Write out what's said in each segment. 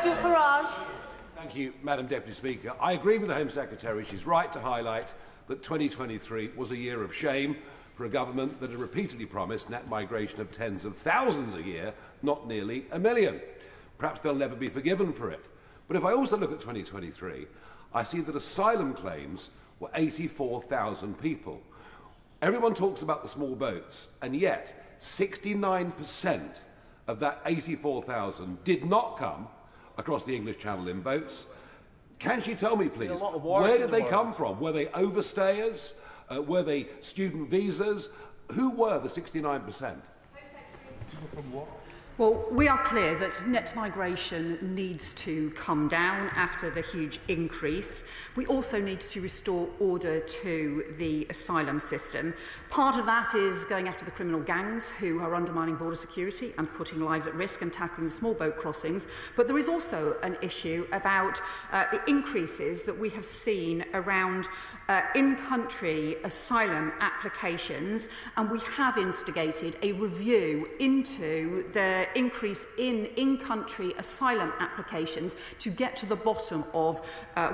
Nigel Farage. Thank you, Madam Deputy Speaker. I agree with the Home Secretary. She's right to highlight that 2023 was a year of shame for a government that had repeatedly promised net migration of tens of thousands a year, not nearly a million. Perhaps they'll never be forgiven for it. But if I also look at 2023, I see that asylum claims were 84,000 people. Everyone talks about the small boats, and yet 69% of that 84,000 did not come across the English Channel in boats. Can she tell me, please, where did they come from? Were they overstayers? Were they student visas? Who were the 69%? From what? Well, we are clear that net migration needs to come down after the huge increase. We also need to restore order to the asylum system. Part of that is going after the criminal gangs who are undermining border security and putting lives at risk and tackling the small boat crossings. But there is also an issue about the increases that we have seen around in-country asylum applications, and we have instigated a review into the increase in-country asylum applications to get to the bottom of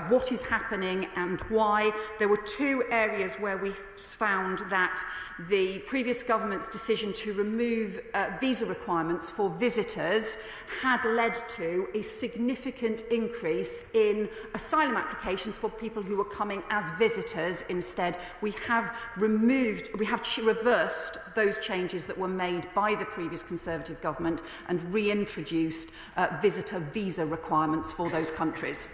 what is happening and why. There were two areas where we found that the previous government's decision to remove visa requirements for visitors had led to a significant increase in asylum applications for people who were coming as visitors. Instead, we have reversed those changes that were made by the previous Conservative government and reintroduced visitor visa requirements for those countries.